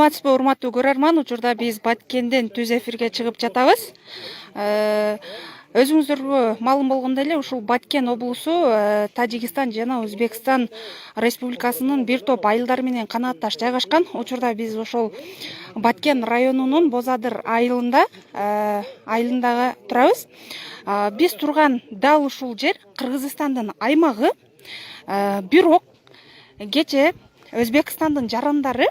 Саламатсызбы, урматтуу көрөрман, учурда биз Баткенден түз эфирге чыгып жатабыз. Өзүңүздөргө маалым болгондой эле ушул Баткен облусу Тажикстан жана Өзбекстан республикасынын бир топ айылдары менен канаатташ жайгашкан. Учурда биз ошол Баткен районунун Бозадыр айылындагы турабыз. Биз турган дал ушул жер Кыргызстандын аймагы. Бирок кече Өзбекстан жарандары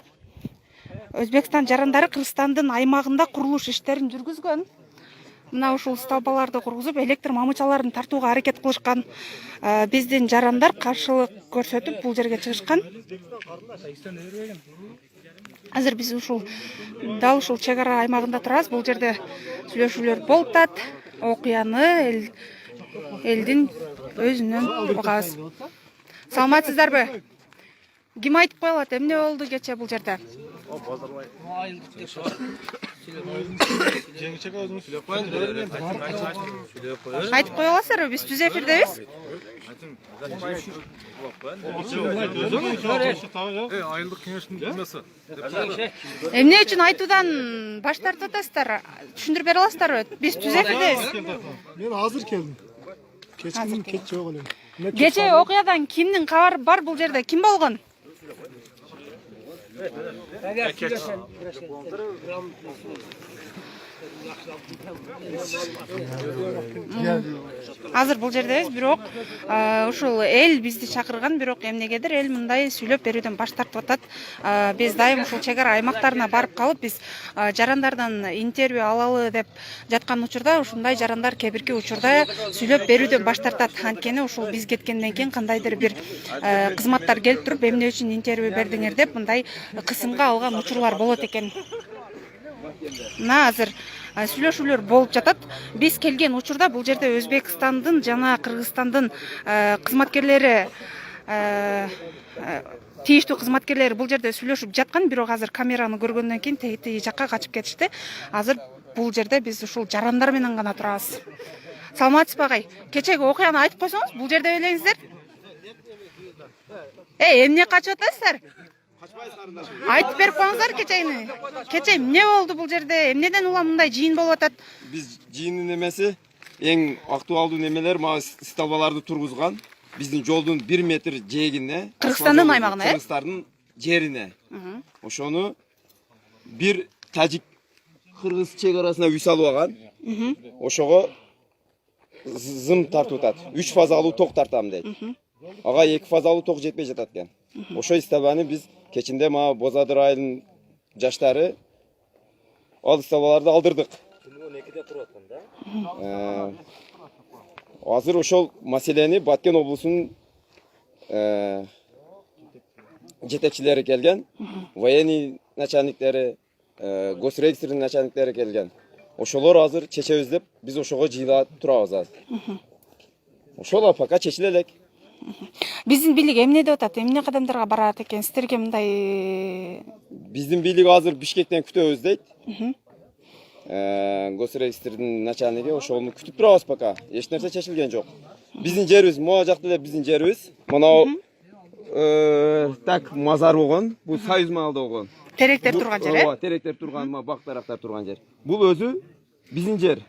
Кыргызстандын аймагында курулуш иштерин жүргүзгөн. Мына ушул столбаларды кургузуп, электр мамычаларын тартууга аракет кылышкан. Биздин жарандар каршылык көрсөтүп бул жерге чыгышкан. Азыр биз дал ушул чек ара аймагында турабыз. Бул жерде сүйлөшүүлөр болуп атат. Окуяны элдин өзүнөн угабыз. Саламатсыздарбы? Ким айтып кое алат, эмне болду кече бул жерде? Айтып кое аласыздарбы? Биз түз эфирдебиз. Айылдык кеңештин бирмеси. Эмне үчүн айтуудан баш тартып атасыздар? Түшүндүрүп бере аласыздарбы? Биз түз эфирдебиз. Мен азыр келдим. Кечкинин кет жок элем. Кече окуядан кимдин кабары бар бул жерде? Ким болгон? Азыр бул жердебиз, бирок ушул эл бизди чакырган, бирок эмнегедир эл мындай сүйлөп берүүдөн баш тартып атат. Биз дайым ушул чек ара аймактарына барып калып, биз жарандардан интервью алалы деп жаткан учурда ушундай жарандар кээ-бирки учурда сүйлөп берүүдөн баш тартат. Анткени ушул биз кеткенден кийин кандайдыр бир кызматтар келип туруп, эмне үчүн интервью бердиңер деп мындай кысымга алган учурлар болот экен. Мына азыр сүйлөшүүлөр болуп жатат. Биз келген учурда бул жерде Өзбекстандын жана Кыргызстандын кызматкерлери, тийиштүү кызматкерлери бул жерде сүйлөшүп жаткан, бирок азыр камераны көргөндөн кийин тиги жакка качып кетишти. Азыр бул жерде биз ушул жарандар менен гана турабыз. Саламатсызбы агай? Кечеги окуяны айтып койсоңуз, бул жерде белеңиздер. Эмне качып атасыздар? Айтып берип коюңуздар кечени. Кече эмне болду бул жерде? Эмнеден улам мындай жыйын болуп атат? Биз жыйындын эмеси эң актуалдуу немелер мага столбаларды тургузган. Биздин жолдун 1 метр жээгине, Кыргызстандын аймагына, Кыргызстандын жерине. Ошону бир тажик кыргыз чек арасына үй салып алган. Ошого зым тартып атат. 3 фазалуу ток тартам дейт. Ага 2 фазалуу ток жетпей жатат экен. Ошо столбаны биз кечинде мага Бозадыр айылынын жаштары ал столбаларды алдырдык. 12-де туруп аткан да? Азыр ошол маселени Баткен облусунун жетекчилери келген, военный начальниктери, госрегистрдин начальниктери келген. Ошолор азыр чечебиз деп биз ошого жыйыла турабыз азыр. Ошол пока чечиле элек. Биздин бийлик эмне деп атат? Эмне кадамдарга барат экен? Сиздерге мындай Биздин бийлик азыр Бишкектен күтөбүз дейт. Госрегистрдин начальниги ошону күтүп турабыз пока. Эч нерсе чечилген жок. Биздин жерибиз, могу жакта эле биздин жерибиз. Мына так мазар болгон, бул союз маалда болгон. теректер турган жер, Ооба, теректер турган, бак дарактар турган жер. Бул өзү биздин жер.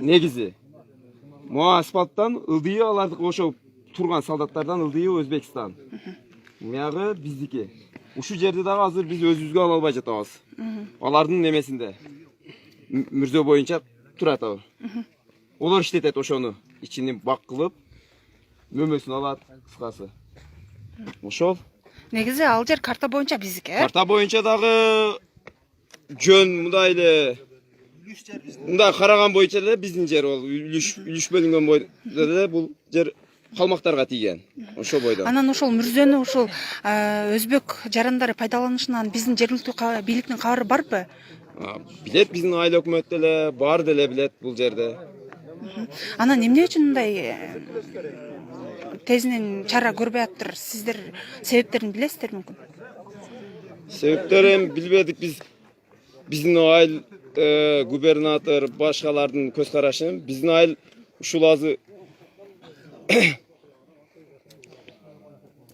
Негизи. Могу асфальттан ылдыйы алардык ошо турган солдаттардан ылдыйы Өзбекстан. Мягы биздики. Ушу жерди дагы азыр биз өзүбүзгө ала албай жатабыз. Алардын немесинде. Мүрзө боюнча турат ал. Олар иштетет ошону. Ичини бак кылып, мөмөсүн алат, кыскасы. Ошол. Негизи ал жер карта боюнча биздики, Карта боюнча дагы жөн мындай эле мындай караган боюнча эле биздин жер ол. Үлүш бөлүнгөн бойда эле бул жер калмактарга тийген. Ошо бойдон. Анан ошол мүрзөнү ушул өзбек жарандары пайдаланышынан биздин жергиликтүү бийликтин кабары барбы? Билет, биздин айыл өкмөт деле бар деле билет бул жерде. Анан эмне үчүн мындай тезинен чара көрбөй атыптыр? Сиздер себептерин билесиздер мүмкүн? Себептерин билбедик биз. Биздин айыл губернатор башкалардын көз карашын биздин айыл ушул азы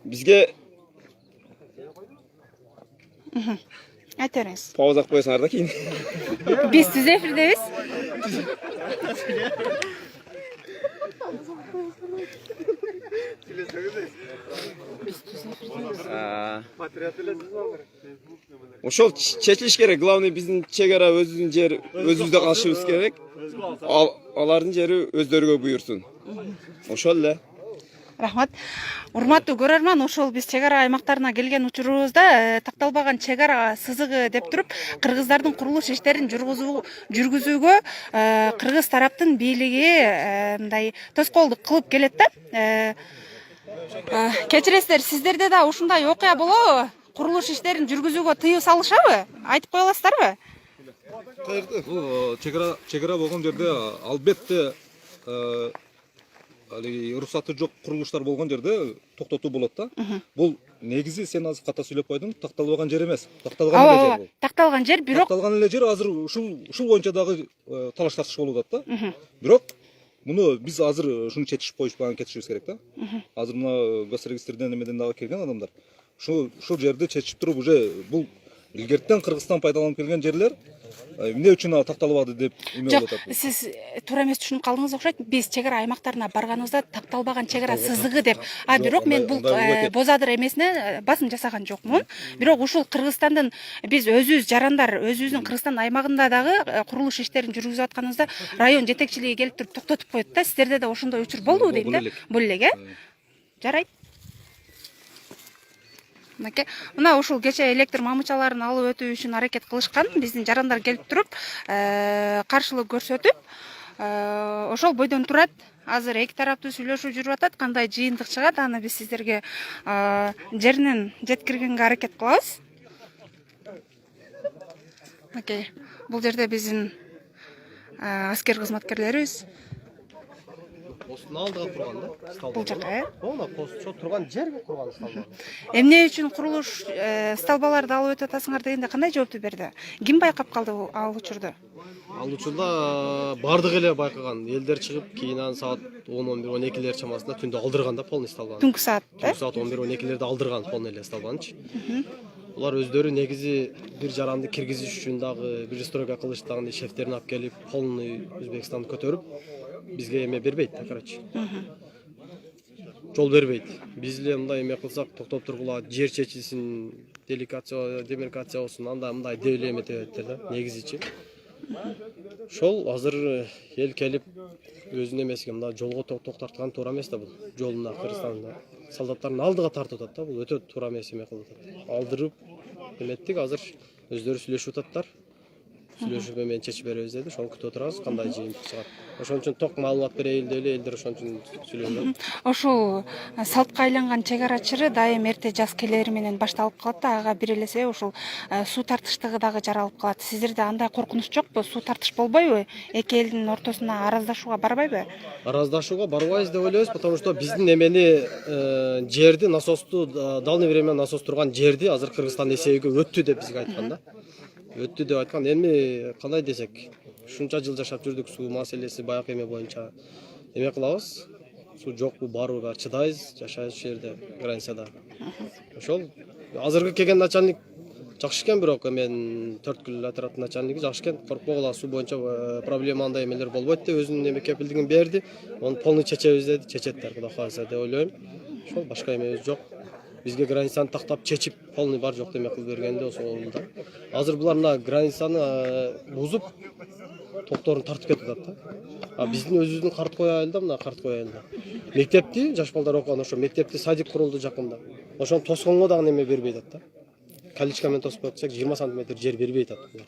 бизге Айта бериңиз. Пауза коесуңар да кийин. Биз түз эфирдебиз. Ошол чечилиш керек. Главный биздин чек ара өзүбүздүн жер, өзүбүздө калышыбыз керек. Алардын жери өздөрүгө буйрсун. Ошол эле. Рахмат. Урматтуу көрөрман, ошол биз чек ара аймактарына келген учурубузда такталбаган чек ара сызыгы деп туруп, кыргыздардын курулуш иштерин жүргүзүүгө кыргыз тараптын бийлиги мындай тоскоолдук кылып келет да. Кечиресиздер, сиздерде да ушундай окуя болобу? Курулуш иштерин жүргүзүүгө тыюу салышабы? Айтып кое аласыздарбы? Бул чек ара болгон жерде албетте уруксаты жок курулуштар болгон жерде токтотуу болот да. Бул негизи сен азыр ката сүйлөп койдуң, такталбаган жер эмес. Такталган эле жер бул. Такталган жер, бирок такталган эле жер азыр ушул боюнча дагы талаш тартыш болуп атат да. Бирок муну биз азыр ушуну чечишип коюшпаган кетишибиз керек да. Азыр мына госрегистрден эмеден дагы келген адамдар ушул жерди чечип туруп уже бул илгертен Кыргызстан пайдаланып келген жерлер эмне үчүн такталбады деп эме болуп атат. Сиз туура эмес түшүнүп калдыңыз окшойт. Биз чек ара аймактарына барганыбызда такталбаган чек ара сызыгы деп. Бирок мен бул бозадыр эмесине басым жасаган жокмун. Бирок ушул Кыргызстандын биз өзүбүз жарандар, өзүбүздүн Кыргызстан аймагында дагы курулуш иштерин жүргүзүп атканыбызда район жетекчилиги келип туруп токтотуп коет да. Сиздерде да ошондой учур болдубу дейм да. Бул элек, жарайт. Мына ушул кече электр мамычаларын алып өтүү үчүн аракет кылышкан. Биздин жарандар келип туруп, каршылык көрсөтүп, ошол бойдон турат. Азыр эки тараптуу сүйлөшүү жүрүп атат. Кандай жыйынтык чыгат, аны биз сиздерге жеринен жеткиргенге аракет кылабыз. Бул жерде биздин аскер кызматкерлерибиз. Постун алдыга турган да. Бул жака, Мына постчо турган жерге курган сталба. Эмне үчүн курулуш сталбаларды алып өтүп атасыңар дегенде кандай жоопту берди? Ким байкап калды ал учурду? Ал учурда бардык эле байкаган. Элдер чыгып, кийин саат 10-11-12 чамасында түндө алдырган да полный сталбаны. Түнкү саат, Түнкү саат 11-12 алдырган полный эле сталбанычы. Улар өздөрү негизи бир жаранды киргизиш үчүн дагы бир стройка кылыш дагы шефтерин алып келип, полный Өзбекстанды көтөрүп, бизге эме бербейт да, короче. Жол бербейт. Биз эле мындай эме кылсак токтоп тургула, жер чечилсин, демаркация болсун, анда мындай деп эле эметет да, негизичи. Ошол азыр эл келип өзүнүн эмесиге мына жолго токтоткан туура эмес да бул. Жолуна Кыргызстанда солдаттардын алдыга тартып атат да, бул өтө туура эмес эме кылып атат. Алдырып эметтик, азыр өздөрү сүйлөшүп ататтар. Сүйлөшүп эмен чечип беребиз деди, ошону күтүп отурабыз, кандай жыйынтык чыгат. Ошон үчүн ток маалымат берейин деп эле элдер ошон үчүн сүйлөгөн. Ошол салтка айланган чек ара чыры дайым эрте жаз келери менен башталып калат да, ага бир эле себеп ушул суу тартыштыгы дагы жаралып калат. Сиздерде андай коркунуч жокпу? Суу тартыш болбойбу? Эки элдин ортосуна араздашууга барбайбы? Араздашууга барбайбыз деп ойлойбуз, потому что биздин эмени жерди, насосту дальний время насос турган жерди азыр Кыргызстан эсебиге өттү деп бизге айткан да. Өттү деп айткан. Эми кандай десек, ушунча жыл жашап жүрдүк, суу маселеси баягы эме боюнча эме кылабыз. Суу жокпу, барбы, баары чыдайбыз, жашайбыз ушул жерде, границада. Ошол азыркы келген начальник жакшы экен, бирок эмен төрткүл отрядтын начальниги жакшы экен. Коркпогула, суу боюнча проблема андай эмелер болбойт деп өзүнүн эме кепилдигин берди. Ону полный чечебиз деди, чечеттер, Кудай кааласа деп ойлойм. Ошол башка эмебиз жок. Бизге границаны тактап чечип полный бар жок эме кылып бергенде ошол да. Азыр булар мына границаны бузуп токторун тартып кетип атат да. А биздин өзүбүздүн Карткой айылда, мына Карткой айылда мектепти жаш балдар окуган, ошо мектепти садик курулду жакында. Ошону тосконго дагы неме бербей атат да. Каличка менен тосуп атсак 20 см жер бербей атат булар.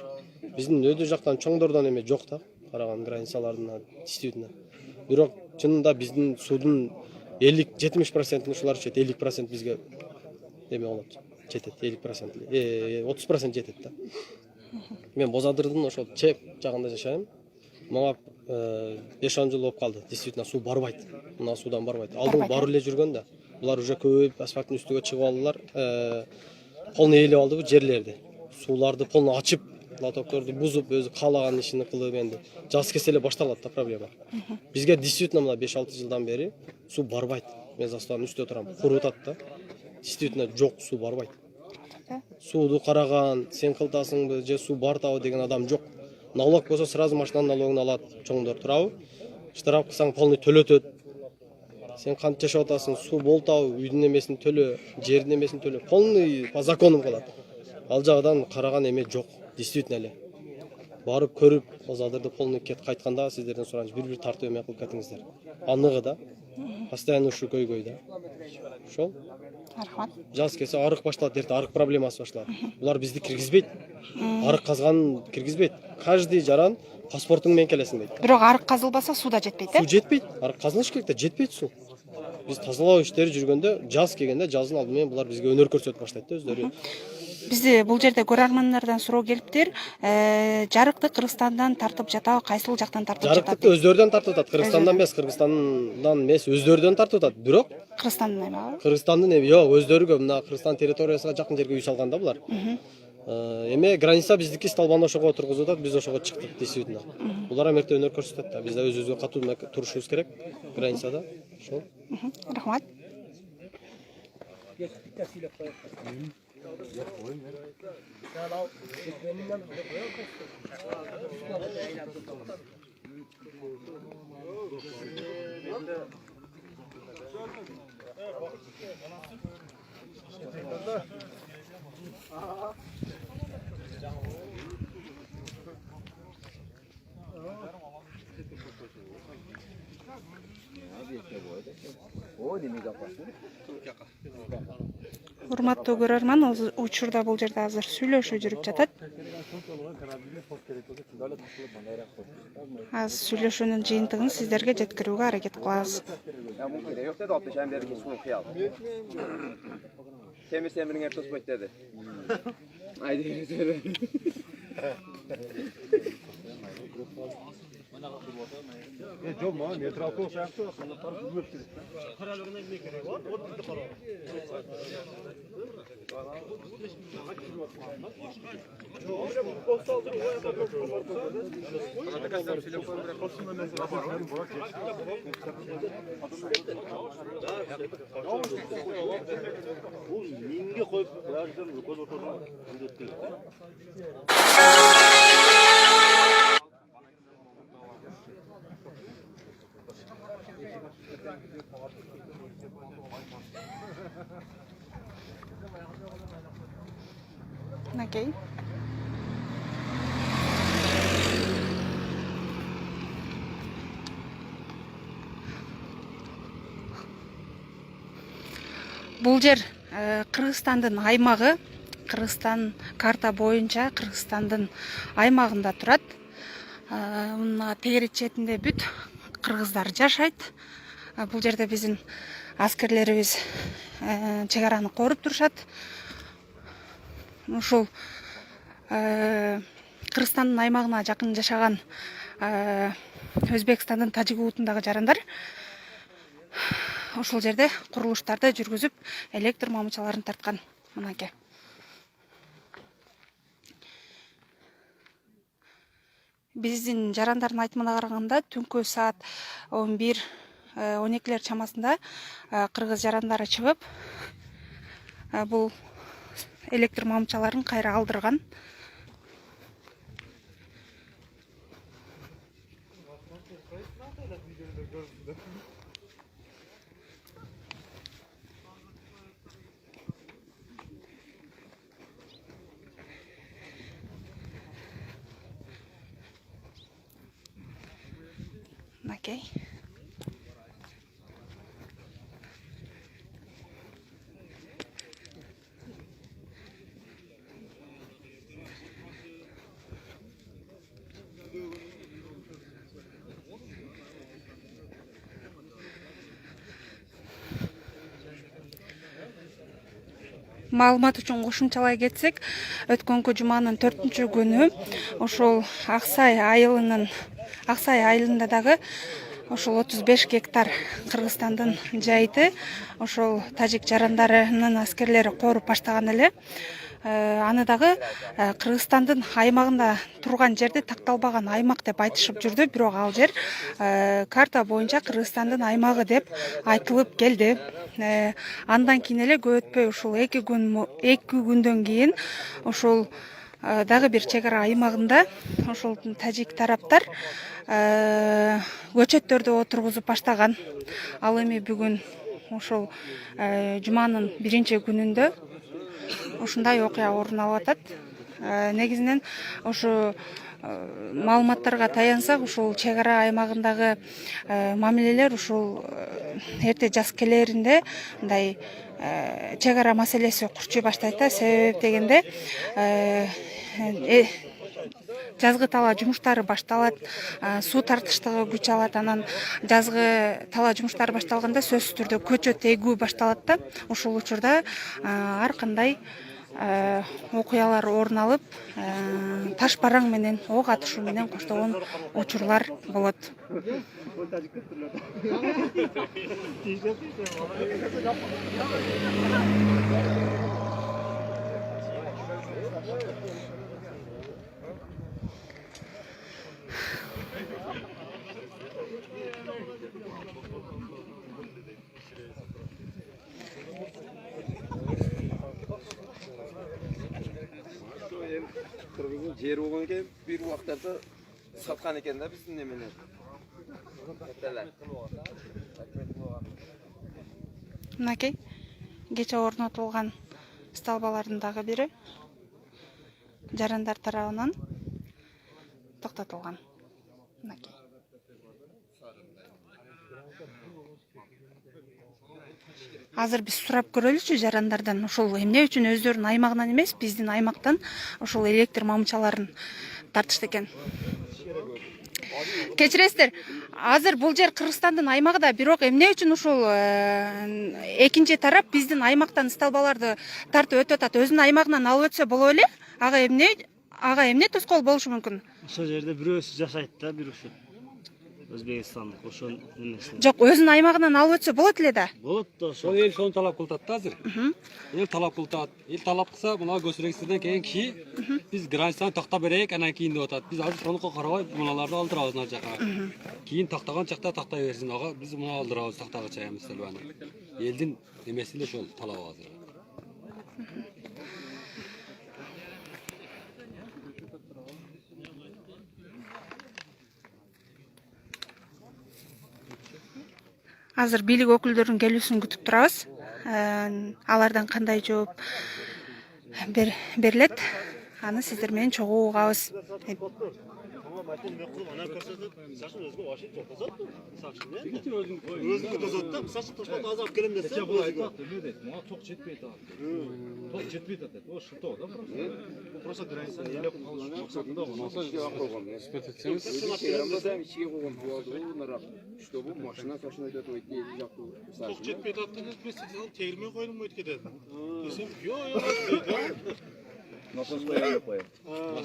Биздин өдө жактан чоңдордон эме жок да, караган границаларына действительно. Бирок чынында биздин суудун 50-70% ушулар чет, 50% бизге эме болот. Жетет 50%. 30% жетет да. Мен Бозадырдын ошол чеп жагында жашайм. Мага 5-10 жыл болуп калды. Действительно суу барбайт. Мына суудан барбайт. Алдын барып эле жүргөн да. Булар уже көбөйүп асфальттын үстүгө чыгып алдылар. Полный ээлеп алды бу жерлерди. Сууларды полный ачып, лотокторду бузуп, өзү каалаган ишин кылып энди жаз келсе эле башталат да проблема. Бизге действительно мына 5-6 жылдан бери суу барбайт. Мен заставанын үстүндө турам. Куруп атат да. Действительно жок, суу барбайт. Сууду караган, сен кылтасыңбы же суу бартабы деген адам жок. Налог болсо сразу машинанын налогун алат чоңдор, туурабы? Штраф кылсаң полный төлөтөт. Сен кантип жашап атасың, суу болтабы, үйдүн эмесин төлө, жердин эмесин төлө. Полный по закону кылат. Ал жагдан караган эме жок, действительно эле. Барып көрүп, азырды полный кет кайтканда сиздерден суранчы бир тартып эме кылып кетиңиздер. Аныгы да. Постоянно ушу көйгөй да. Ошол. Рахмат. Жаз келсе арык башталат, эрте арык проблемасы башталат. Булар бизди киргизбейт. Арык казганын киргизбейт. Каждый жаран паспортуң менен келесиң дейт. Бирок арык казылбаса суу да жетпейт, Суу жетпейт. Арык казылыш керек да, жетпейт суу. Биз тазалоо иштери жүргөндө, жаз келгенде жаздын алды менен булар бизге өнөр көрсөтүп баштайт да өздөрү. Бизде бул жерде көрөрмандардан суроо келиптир. Жарыкты Кыргызстандан тартып жатабы, кайсыл жактан тартып жатат? Жарыкты өздөрүдөн тартып атат. Кыргызстандан эмес, өздөрүдөн тартып атат. Бирок Кыргызстандын аймагы? Кыргызстандын эми жок, өздөрүгө мына Кыргызстан территориясына жакын жерге үй салган да булар. Эме граница биздики Столбан ошого тургузуп атат, биз ошого чыктык действительно. Булар эмерте өнөр көрсөтөт да. Биз да өзүбүзгө катуу турушубуз керек границада. Ошол. Рахмат. Урматтуу көрөрман, учурда бул жерде азыр сүйлөшүү жүрүп жатат. Азыр сүйлөшүүнүн жыйынтыгын сиздерге жеткирүүгө аракет кылабыз. Temir semirin hep tosbot dedi. Haydi söyle. Жоқ, маған нейтралка сияқты санаттар бөліп керек. Окей. Бул жер Кыргызстандын аймагы. Кыргызстан карта боюнча Кыргызстандын аймагында турат. Мына тегерек четинде бүт кыргыздар жашайт. Бул жерде биздин аскерлерибиз чегараны коруп турушат. Ушул Кыргызстандын аймагына жакын жашаган Өзбекстандын Тажик улутундагы жарандар ошол жерде курулуштарды жүргүзүп, электр мамычаларын тарткан. Мынакей. Биздин жарандардын айтымына караганда түнкү саат 11-12 чамасында кыргыз жарандары чыгып, бул электр мамычаларын кайра алдырган. Окей. Маалымат үчүн кошумчалай кетсек, өткөнкү жуманын 4-күнү ошол Аксай айылында дагы ошол 35 гектар Кыргызстандын жайыты ошол тажик жарандарынын аскерлери коруп баштаган эле. аны дагы Кыргызстандын аймагында турган жерди такталбаган аймак деп айтышып жүрдү, бирок ал жер карта боюнча Кыргызстандын аймагы деп айтылып келди. Андан кийин эле көп өтпөй ушул 2 күндөн кийин ушул дагы бир чек ара аймагында ошол тажик тараптар көчөттөрдү отургузуп баштаган. Ал эми бүгүн ошол жуманын 1-күнүндө ушундай окуя орун алып атат. Негизинен ошо маалыматтарга таянсак, ушул чек ара аймагындагы мамилелер ушул эрте жаз келеринде мындай чек ара маселеси курчуй баштайт да. Себеп дегенде жазгы талаа жумуштары башталат, суу тартыштыгы күч алат, анан жазгы талаа жумуштары башталганда сөзсүз түрдө көчөт эгүү башталат да. Ошол учурда ар кандай окуялар орун алып, таш бараң менен ок атышуу менен коштогон учурлар болот. Кыргыздын жери болгон экен, бир убактарда саткан экен да биздин немени. Мынакей кече орнотулган столбалардын дагы бири жарандар тарабынан токтотулган. Мынакей. Азыр биз сурап көрөлүчү жарандардан, ошол эмне үчүн өздөрүнүн аймагынан эмес, биздин аймактан ошол электр мамычаларын тартышты экен. Кечиресиздер, азыр бул жер Кыргызстандын аймагы да, бирок эмне үчүн ушул экинчи тарап биздин аймактан столбаларды тартып өтүп атат? Өзүнүн аймагынан алып өтсө боло эле? Ага эмне тоскоол болушу мүмкүн? Ошол жерде бирөөсү жашайт да, бир ушул Өзбекстандык ошол эмеси. Жок, өзүнүн аймагынан алып өтсө болот эле да. Болот да ошол. Эл сону талап кылып атат да азыр. Эл талап кылып атат. Эл талап кылса, мына көчүрөксүздөн келген киши биз границаны токтоп берейик, анан кийин деп атат. Биз азыр сонуку карабай муналарды алдырабыз мына жака. Кийин токтогон чакта токтой берсин. Ага биз муну алдырабыз токтогуча эместелбани. Элдин эмеси эле ошол талабы азыр. Азыр бийлик өкүлдөрүнүн келүүсүн күтүп турабыз. Алардан кандай жооп берилет, аны сиздер менен чогуу угабыз. Ток жетпейт а. Ток жетпейт атат. Ошо тоо да просто. Просто граница элеп калыш максатында Ичиге койгон буалдыру чтобы машина сошина өтөт ойт жактуу. Ток жетпейт аттан өтпөсө тегирмен коюлмойт кетет. Десем, жок.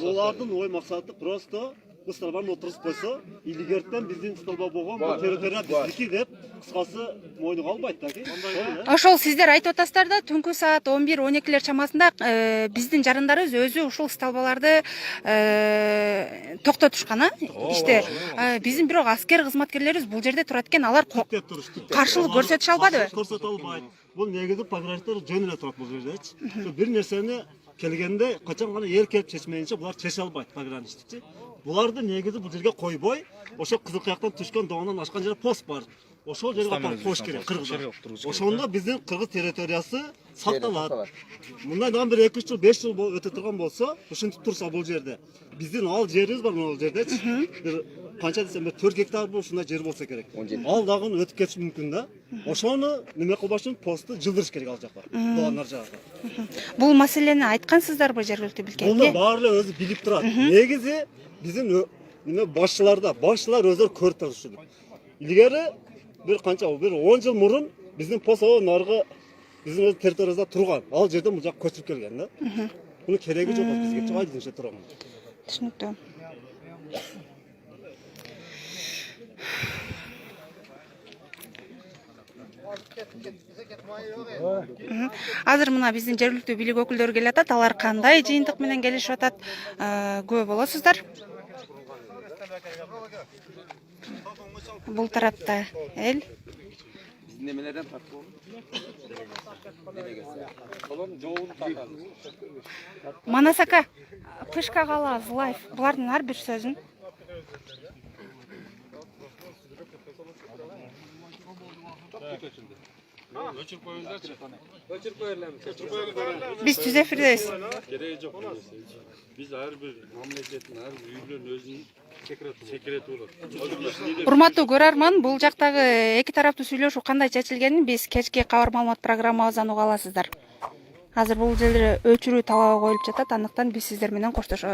Булардын ой максаты просто bu stolbani o'tirib qo'ysa, ilgaridan bizning stolba bo'lgan bu territoriya bizniki deb qisqasi mo'yniga olmaydi-ki. Ошол сиздер айтып атасыздар да, түнкү саат 11-12 чамасында биздин жарандарыбыз өзү ушул столбаларды токтотушкан, иште. Биздин бирок аскер кызматкерлерибиз бул жерде турат экен, алар каршылык көрсөтүшө албадыбы? Көрсөтө албайт. Бул негизи пограничтер жөн эле турат бул жердечи. Бир нерсени келгенде качан гана эл келип чечмейинче булар чече албайт пограничтикчи. Буларды негизи бул жерге койбой, ошо кызыл кыяктан түшкөн доонан ашкан жерде пост бар. Ошол жерге апарып коюш керек кыргыздар. Ошондо биздин кыргыз территориясы сакталат. Мындан дагы бир 2-3 жыл, 5 жыл өтө турган болсо, ушинтип турса бул жерде биздин ал жерибиз бар, бул жердечи. Бир канча десем 4 гектар бул ушундай жер болсо керек. Ал дагы өтүп кетиши мүмкүн да. Ошону неме кылбаш үчүн посту жылдырыш керек ал жака. Доонар жагы. Бул маселени айткансыздарбы жергиликтүү билгенге? Муну баары өзү билип турат. Негизи биздин неме башчылар өздөрү көрүп турушат. Илгери bir 10 жыл мурун биздин посо наргы биздин өз территориябызда турган. Ал жерде мына жака көчүрүп келген да. Мунун кереги жок бизге. Чоң айдынча турган. Түшүнүктүү. Азыр мына биздин жергиликтүү бийлик өкүлдөрү келип атат. Алар кандай жыйынтык менен келишип атат? Күбө болосуздар. Бул тарапта эл. Биздин немелерден тартып Манас ака, Пышкага алабыз лайф. Булардын ар бир сөзүн. Биз түз эфирдебиз. Кереги жок. Биз ар бир мамлекеттин, ар бир үйлөрүнүн өзүнүн секрети болот. Урматтуу көрөрман, бул жактагы эки тараптуу сүйлөшүү кандай чечилгенин биз кечки кабар маалымат программабыздан уга аласыздар. Азыр бул жерде өчүрүү талабы коюлуп жатат, андыктан биз сиздер менен коштошобуз.